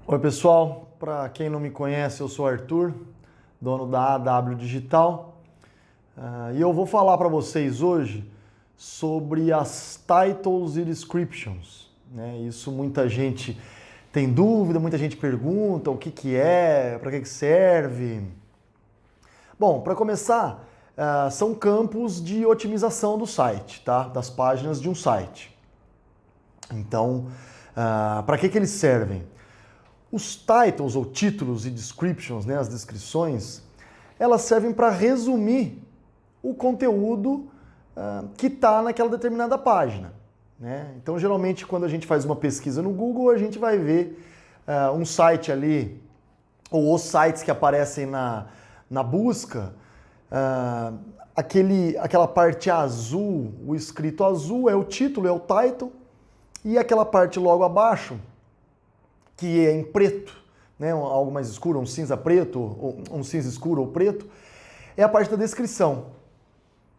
Oi pessoal, para quem não me conhece, eu sou Arthur, dono da AW Digital, e eu vou falar para vocês hoje sobre as titles e descriptions, né? Isso muita gente tem dúvida, muita gente pergunta o que que é, para que que serve. Bom, para começar, são campos de otimização do site, tá? Das páginas de um site. Então, para que que eles servem? Os titles ou títulos e descriptions, né, as descrições, elas servem para resumir o conteúdo que está naquela determinada página, né? Então, geralmente, quando a gente faz uma pesquisa no Google, a gente vai ver um site ali, ou os sites que aparecem na busca, aquela parte azul, o escrito azul é o título, é o title, e aquela parte logo abaixo, que é em preto, né, algo mais escuro, um cinza preto, ou um cinza escuro ou preto, é a parte da descrição.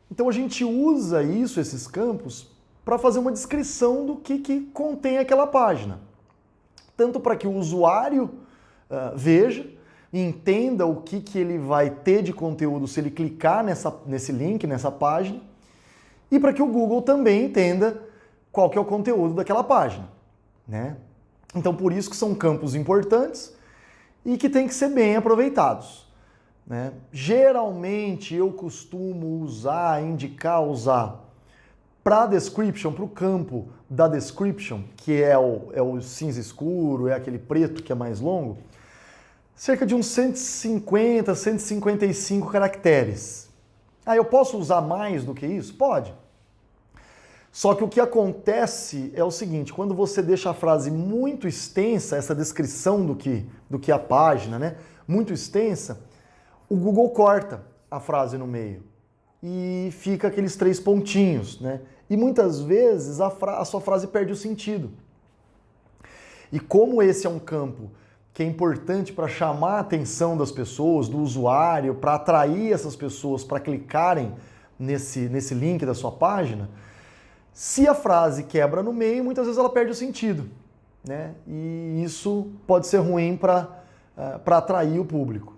Então a gente usa esses campos, para fazer uma descrição do que contém aquela página. Tanto para que o usuário veja e entenda o que ele vai ter de conteúdo se ele clicar nesse link, nessa página, e para que o Google também entenda qual que é o conteúdo daquela página, né? Então, por isso que são campos importantes e que têm que ser bem aproveitados, né? Geralmente, eu costumo indicar usar para description, para o campo da description, que é o cinza escuro, é aquele preto que é mais longo, cerca de uns 150, 155 caracteres. Eu posso usar mais do que isso? Pode. Só que o que acontece é o seguinte, quando você deixa a frase muito extensa, essa descrição do que é a página, né, muito extensa, o Google corta a frase no meio e fica aqueles 3 pontinhos, né? E muitas vezes a sua frase perde o sentido. E como esse é um campo que é importante para chamar a atenção das pessoas, do usuário, para atrair essas pessoas para clicarem nesse link da sua página, se a frase quebra no meio, muitas vezes ela perde o sentido, né? E isso pode ser ruim para atrair o público.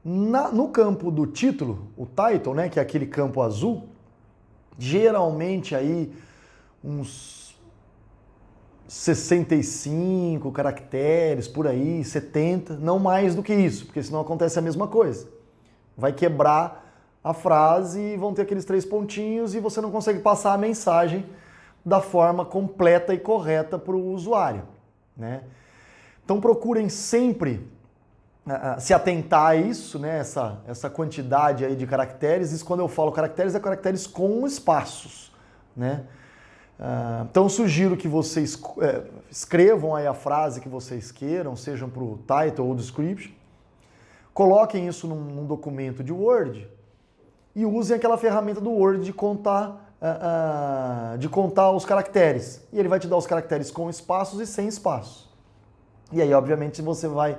No campo do título, o title, né, que é aquele campo azul, geralmente aí uns 65 caracteres, por aí, 70, não mais do que isso, porque senão acontece a mesma coisa. Vai quebrar a frase e vão ter aqueles 3 pontinhos e você não consegue passar a mensagem da forma completa e correta para o usuário, né? Então procurem sempre se atentar a isso, né? Essa quantidade aí de caracteres. Isso, quando eu falo caracteres, é caracteres com espaços, né? Então sugiro que vocês escrevam aí a frase que vocês queiram, sejam para o title ou description, coloquem isso num documento de Word e usem aquela ferramenta do Word de contar os caracteres. E ele vai te dar os caracteres com espaços e sem espaços. E aí, obviamente, você vai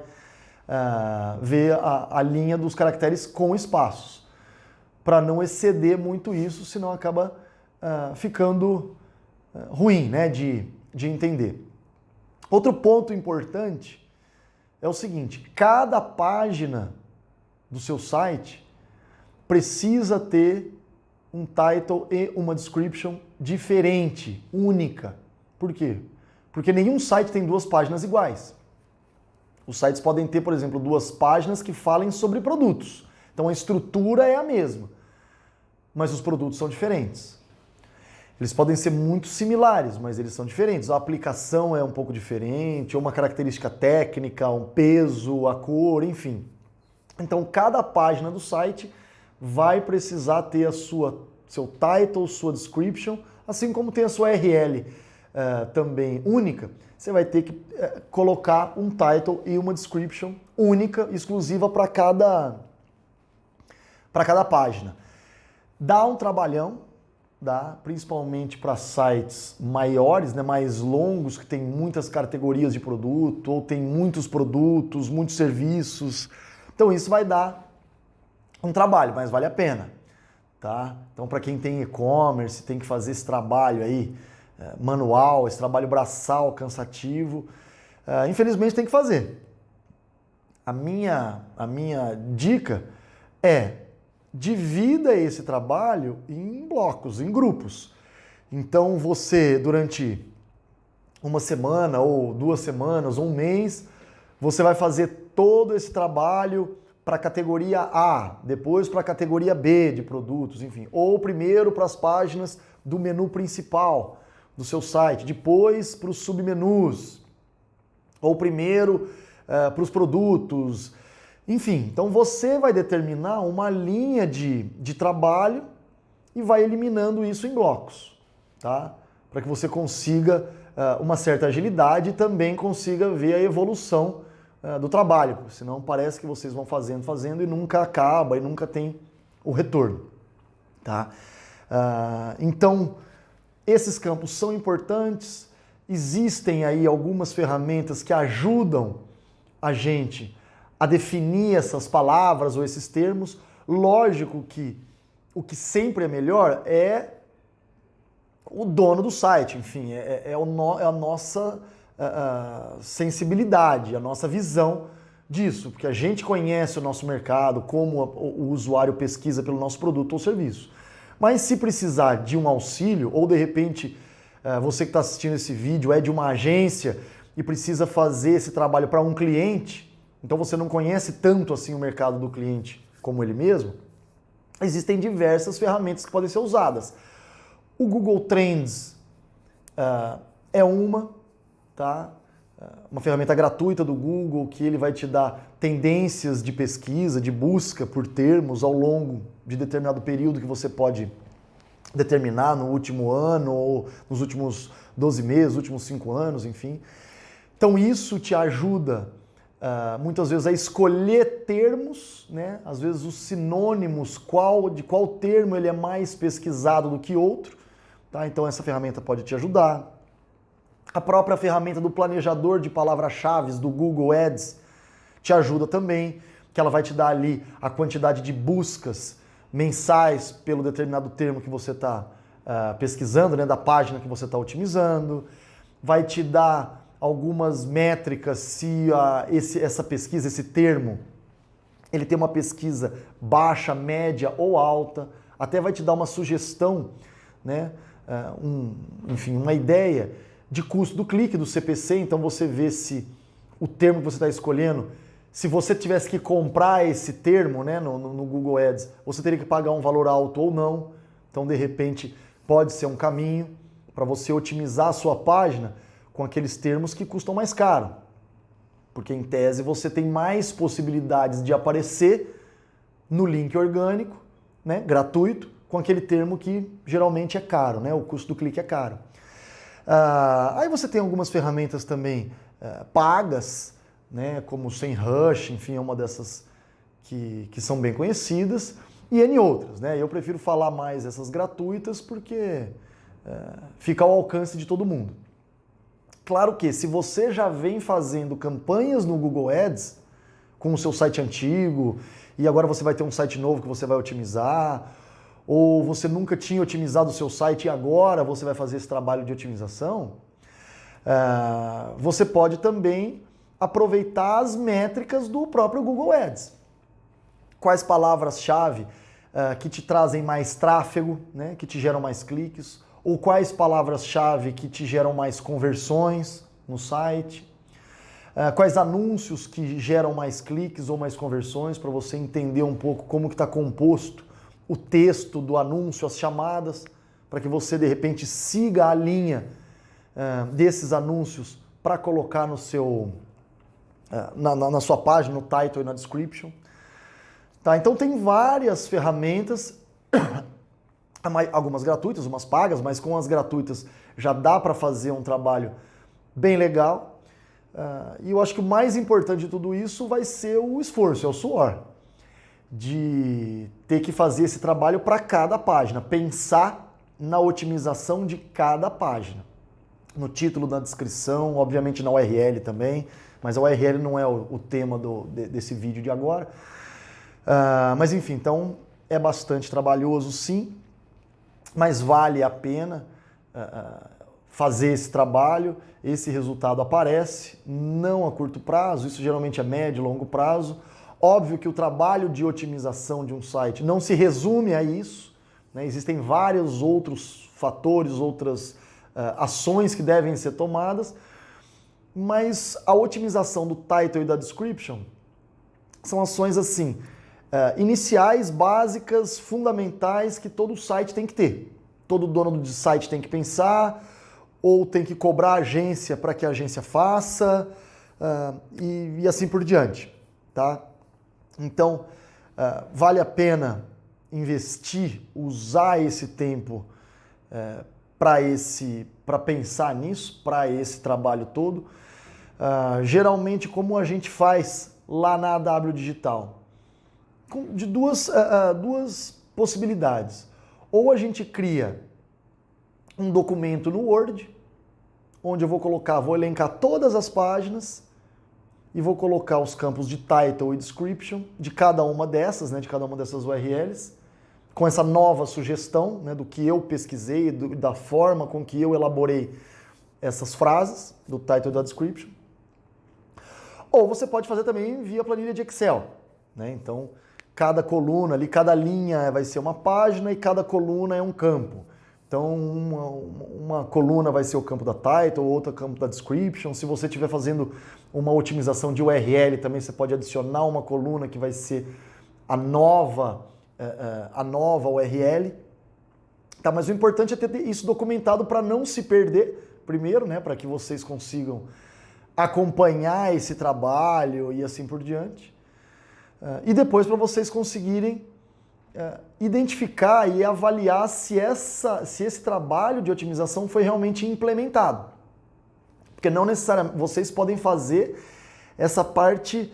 ver a linha dos caracteres com espaços, para não exceder muito isso, senão acaba ficando ruim, né, de entender. Outro ponto importante é o seguinte: cada página do seu site precisa ter um title e uma description diferente, única. Por quê? Porque nenhum site tem 2 páginas iguais. Os sites podem ter, por exemplo, 2 páginas que falem sobre produtos. Então a estrutura é a mesma, mas os produtos são diferentes. Eles podem ser muito similares, mas eles são diferentes. A aplicação é um pouco diferente, ou uma característica técnica, um peso, a cor, enfim. Então cada página do site vai precisar ter seu title, sua description, assim como tem a sua URL também única. Você vai ter que colocar um title e uma description única, exclusiva para cada página. Dá um trabalhão, principalmente para sites maiores, né, mais longos, que tem muitas categorias de produto, ou tem muitos produtos, muitos serviços. Então isso vai dar um trabalho, mas vale a pena, tá? Então, para quem tem e-commerce, tem que fazer esse trabalho aí manual, esse trabalho braçal, cansativo, Infelizmente tem que fazer. A minha dica é: divida esse trabalho em blocos, em grupos. Então você, durante uma semana, ou 2 semanas, ou um mês, você vai fazer todo esse trabalho para a categoria A, depois para a categoria B de produtos, enfim. Ou primeiro para as páginas do menu principal do seu site, depois para os submenus, ou primeiro para os produtos, enfim. Então você vai determinar uma linha de trabalho e vai eliminando isso em blocos, tá? Para que você consiga uma certa agilidade e também consiga ver a evolução do trabalho, senão parece que vocês vão fazendo e nunca acaba e nunca tem o retorno, tá? Então, esses campos são importantes, existem aí algumas ferramentas que ajudam a gente a definir essas palavras ou esses termos. Lógico que o que sempre é melhor é o dono do site, enfim, é a nossa sensibilidade, a nossa visão disso, porque a gente conhece o nosso mercado, como o usuário pesquisa pelo nosso produto ou serviço. Mas se precisar de um auxílio, ou de repente você que está assistindo esse vídeo é de uma agência e precisa fazer esse trabalho para um cliente, então você não conhece tanto assim o mercado do cliente como ele mesmo, existem diversas ferramentas que podem ser usadas. O Google Trends é uma, tá? Uma ferramenta gratuita do Google que ele vai te dar tendências de pesquisa, de busca por termos ao longo de determinado período que você pode determinar no último ano ou nos últimos 12 meses, últimos 5 anos, enfim. Então isso te ajuda muitas vezes a escolher termos, né? Às vezes os sinônimos, de qual termo ele é mais pesquisado do que outro, tá? Então essa ferramenta pode te ajudar. A própria ferramenta do planejador de palavras-chave do Google Ads te ajuda também, que ela vai te dar ali a quantidade de buscas mensais pelo determinado termo que você está pesquisando, né, da página que você está otimizando. Vai te dar algumas métricas se essa pesquisa, esse termo, ele tem uma pesquisa baixa, média ou alta. Até vai te dar uma sugestão, né, enfim, uma ideia de custo do clique, do CPC, então você vê se o termo que você está escolhendo, se você tivesse que comprar esse termo, né, no Google Ads, você teria que pagar um valor alto ou não. Então, de repente, pode ser um caminho para você otimizar a sua página com aqueles termos que custam mais caro. Porque, em tese, você tem mais possibilidades de aparecer no link orgânico, né, gratuito, com aquele termo que geralmente é caro, né, o custo do clique é caro. Aí você tem algumas ferramentas também pagas, né, como o SEMrush, enfim, é uma dessas que são bem conhecidas, e N outras, né? Eu prefiro falar mais dessas gratuitas porque fica ao alcance de todo mundo. Claro que se você já vem fazendo campanhas no Google Ads com o seu site antigo e agora você vai ter um site novo que você vai otimizar, ou você nunca tinha otimizado o seu site e agora você vai fazer esse trabalho de otimização, você pode também aproveitar as métricas do próprio Google Ads. Quais palavras-chave que te trazem mais tráfego, né, que te geram mais cliques, ou quais palavras-chave que te geram mais conversões no site, quais anúncios que geram mais cliques ou mais conversões, para você entender um pouco como que está composto o texto do anúncio, as chamadas, para que você de repente siga a linha desses anúncios para colocar no seu, na sua página, no title e na description. Tá, então tem várias ferramentas, algumas gratuitas, umas pagas, mas com as gratuitas já dá para fazer um trabalho bem legal. E eu acho que o mais importante de tudo isso vai ser o esforço, é o suor, de ter que fazer esse trabalho para cada página, pensar na otimização de cada página. No título, na descrição, obviamente na URL também, mas a URL não é o tema desse vídeo de agora. Mas enfim, então é bastante trabalhoso sim, mas vale a pena fazer esse trabalho, esse resultado aparece, não a curto prazo, isso geralmente é médio e longo prazo. Óbvio que o trabalho de otimização de um site não se resume a isso, né? Existem vários outros fatores, outras ações que devem ser tomadas, mas a otimização do title e da description são ações assim, iniciais, básicas, fundamentais que todo site tem que ter. Todo dono de site tem que pensar, ou tem que cobrar a agência para que a agência faça, e assim por diante, tá? Então, vale a pena investir, usar esse tempo para pensar nisso, para esse trabalho todo. Geralmente, como a gente faz lá na AW Digital? De duas possibilidades. Ou a gente cria um documento no Word, onde eu vou elencar todas as páginas e vou colocar os campos de title e description de cada uma dessas, né, de cada uma dessas URLs, com essa nova sugestão, né, do que eu pesquisei, da forma com que eu elaborei essas frases, do title e da description. Ou você pode fazer também via planilha de Excel, né? Então, cada coluna ali, cada linha vai ser uma página e cada coluna é um campo. Então, uma coluna vai ser o campo da title, outra campo da description. Se você estiver fazendo uma otimização de URL, também você pode adicionar uma coluna que vai ser a nova URL. Tá, mas o importante é ter isso documentado para não se perder, primeiro, né, para que vocês consigam acompanhar esse trabalho e assim por diante. E depois para vocês conseguirem identificar e avaliar se esse trabalho de otimização foi realmente implementado. Porque não necessariamente vocês podem fazer essa parte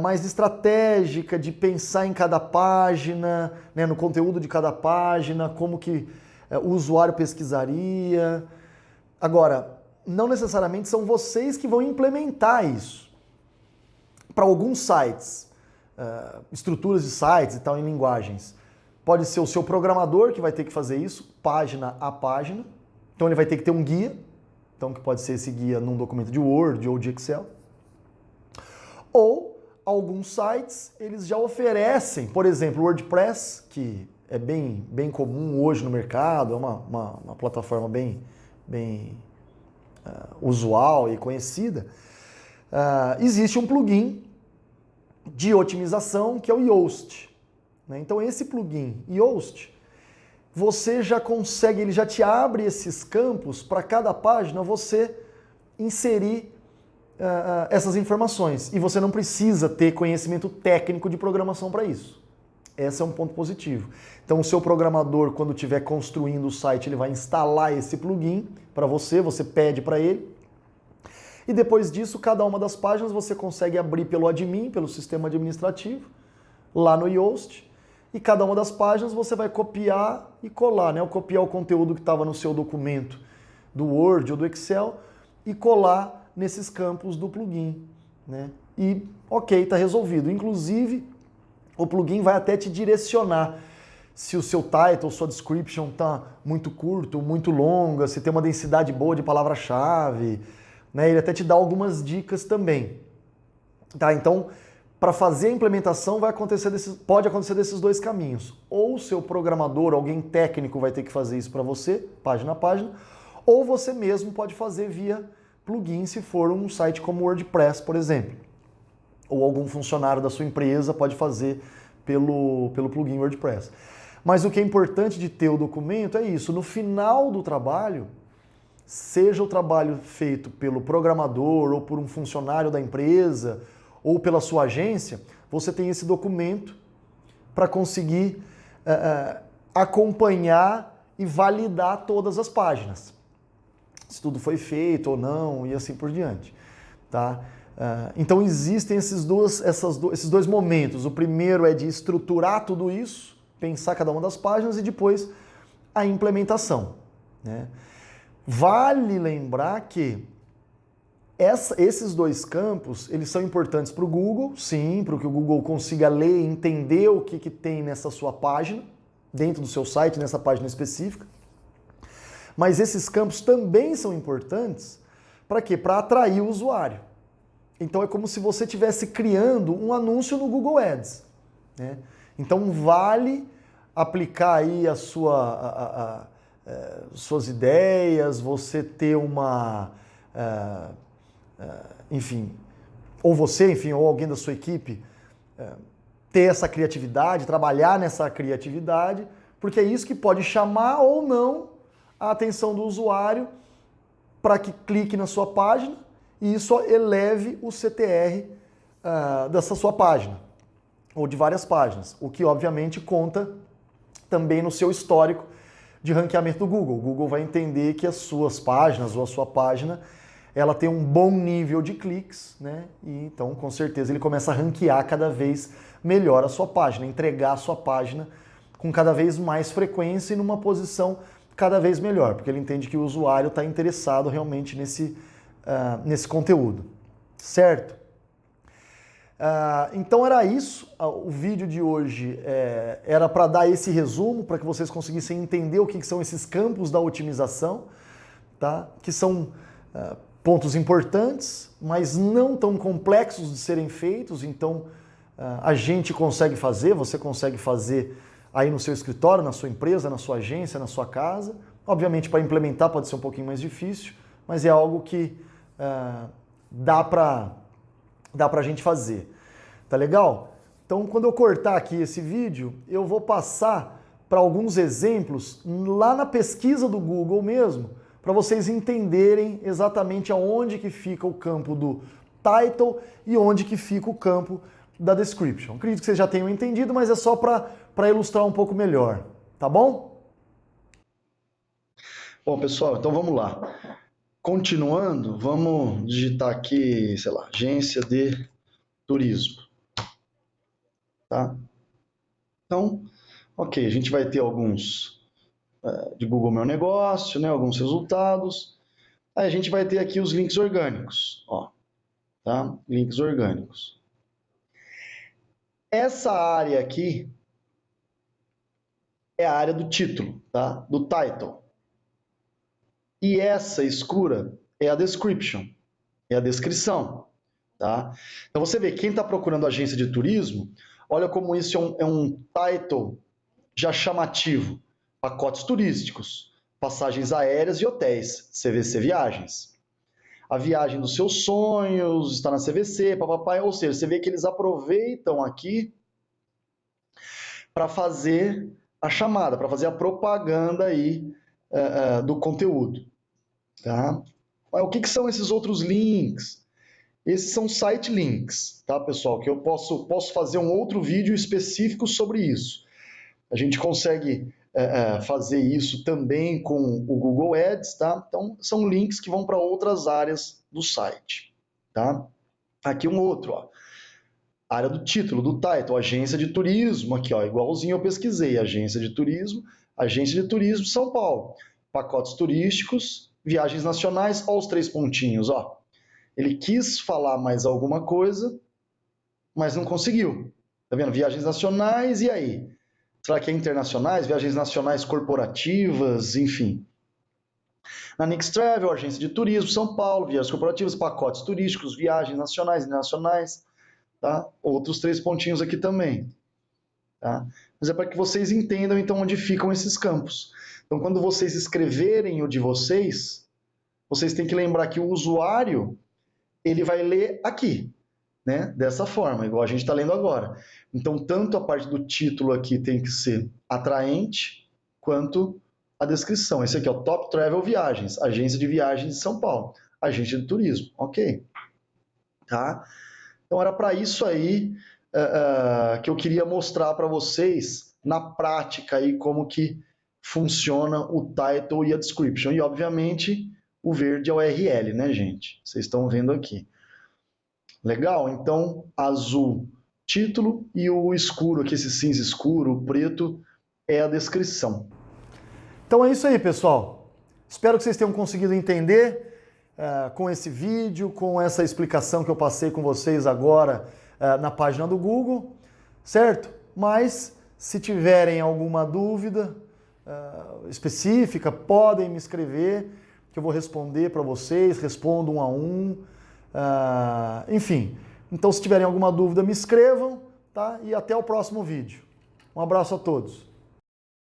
mais estratégica de pensar em cada página, né, no conteúdo de cada página, como que o usuário pesquisaria. Agora, não necessariamente são vocês que vão implementar isso. Para alguns sites, estruturas de sites e tal em linguagens, pode ser o seu programador que vai ter que fazer isso, página a página. Então ele vai ter que ter um guia, então que pode ser esse guia num documento de Word ou de Excel. Ou alguns sites, eles já oferecem, por exemplo, o WordPress, que é bem comum hoje no mercado, é uma plataforma bem usual e conhecida. Existe um plugin de otimização que é o Yoast, né? Então esse plugin Yoast, você já consegue, ele já te abre esses campos para cada página você inserir essas informações. E você não precisa ter conhecimento técnico de programação para isso. Esse é um ponto positivo. Então o seu programador, quando estiver construindo o site, ele vai instalar esse plugin para você pede para ele. E depois disso, cada uma das páginas você consegue abrir pelo admin, pelo sistema administrativo, lá no Yoast. E cada uma das páginas você vai copiar e colar, né? Copiar o conteúdo que estava no seu documento do Word ou do Excel e colar nesses campos do plugin, né? E ok, está resolvido. Inclusive, o plugin vai até te direcionar se o seu title, sua description está muito curto, muito longa, se tem uma densidade boa de palavra-chave, né? Ele até te dá algumas dicas também. Tá? Então, para fazer a implementação pode acontecer desses dois caminhos. Ou o seu programador, alguém técnico vai ter que fazer isso para você, página a página, ou você mesmo pode fazer via plugin se for um site como o WordPress, por exemplo. Ou algum funcionário da sua empresa pode fazer pelo plugin WordPress. Mas o que é importante de ter o documento é isso. No final do trabalho, seja o trabalho feito pelo programador ou por um funcionário da empresa ou pela sua agência, você tem esse documento para conseguir acompanhar e validar todas as páginas. Se tudo foi feito ou não e assim por diante. Tá? Então existem esses dois momentos. O primeiro é de estruturar tudo isso, pensar cada uma das páginas e depois a implementação, né? Vale lembrar que esses dois campos, eles são importantes para o Google, sim, para que o Google consiga ler e entender o que tem nessa sua página, dentro do seu site, nessa página específica. Mas esses campos também são importantes para quê? Para atrair o usuário. Então é como se você estivesse criando um anúncio no Google Ads, né? Então vale aplicar aí suas ideias, você ter enfim, ou você, enfim, ou alguém da sua equipe ter essa criatividade, trabalhar nessa criatividade, porque é isso que pode chamar ou não a atenção do usuário para que clique na sua página e isso eleve o CTR dessa sua página, ou de várias páginas, o que obviamente conta também no seu histórico de ranqueamento do Google. O Google vai entender que as suas páginas ou a sua página ela tem um bom nível de cliques, né? E então, com certeza, ele começa a ranquear cada vez melhor a sua página, entregar a sua página com cada vez mais frequência e numa posição cada vez melhor, porque ele entende que o usuário está interessado realmente nesse conteúdo, certo? Então era isso, o vídeo de hoje era para dar esse resumo, para que vocês conseguissem entender o que são esses campos da otimização, tá? Que são pontos importantes, mas não tão complexos de serem feitos, então a gente consegue fazer, você consegue fazer aí no seu escritório, na sua empresa, na sua agência, na sua casa. Obviamente para implementar pode ser um pouquinho mais difícil, mas é algo que dá para a gente fazer. Tá legal? Então quando eu cortar aqui esse vídeo, eu vou passar para alguns exemplos lá na pesquisa do Google mesmo, para vocês entenderem exatamente aonde que fica o campo do title e onde que fica o campo da description. Acredito que vocês já tenham entendido, mas é só para ilustrar um pouco melhor, tá bom? Bom, pessoal, então vamos lá. Continuando, vamos digitar aqui, sei lá, agência de turismo, tá? Então, ok, a gente vai ter alguns de Google Meu Negócio, né, alguns resultados. Aí a gente vai ter aqui os links orgânicos, ó, tá? Links orgânicos. Essa área aqui é a área do título, tá? Do title. E essa escura é a description, é a descrição, tá? Então você vê, quem está procurando agência de turismo, olha como isso é um title já chamativo. Pacotes turísticos, passagens aéreas e hotéis, CVC Viagens. A viagem dos seus sonhos está na CVC, papai, ou seja, você vê que eles aproveitam aqui para fazer a chamada, para fazer a propaganda aí do conteúdo. Tá? O que são esses outros links? Esses são site links, tá, pessoal? Que eu posso fazer um outro vídeo específico sobre isso. A gente consegue fazer isso também com o Google Ads, tá? Então, são links que vão para outras áreas do site, tá? Aqui um outro, ó. Área do título, do title, agência de turismo, aqui, ó, igualzinho eu pesquisei, agência de turismo São Paulo, pacotes turísticos, viagens nacionais, ó os 3 pontinhos, ó. Ele quis falar mais alguma coisa, mas não conseguiu. Tá vendo? Viagens nacionais, e aí? Será que é internacionais, viagens nacionais corporativas, enfim. Na Nix Travel, agência de turismo, São Paulo, viagens corporativas, pacotes turísticos, viagens nacionais e internacionais, tá? Outros 3 pontinhos aqui também, tá? Mas é para que vocês entendam, então, onde ficam esses campos. Então, quando vocês escreverem o de vocês têm que lembrar que o usuário, ele vai ler aqui, né? Dessa forma, igual a gente está lendo agora. Então, tanto a parte do título aqui tem que ser atraente, quanto a descrição. Esse aqui é o Top Travel Viagens, agência de viagens de São Paulo, agência de turismo, ok? Tá? Então, era para isso aí que eu queria mostrar para vocês, na prática, aí, como que funciona o title e a description. E, obviamente, o verde é o URL, né, gente? Vocês estão vendo aqui. Legal? Então, azul, título, e o escuro, aqui esse cinza escuro, o preto, é a descrição. Então é isso aí, pessoal. Espero que vocês tenham conseguido entender com esse vídeo, com essa explicação que eu passei com vocês agora na página do Google, certo? Mas, se tiverem alguma dúvida, específica, podem me escrever, que eu vou responder para vocês, respondo um a um. Enfim, então se tiverem alguma dúvida, me escrevam, tá? E até o próximo vídeo. Um abraço a todos.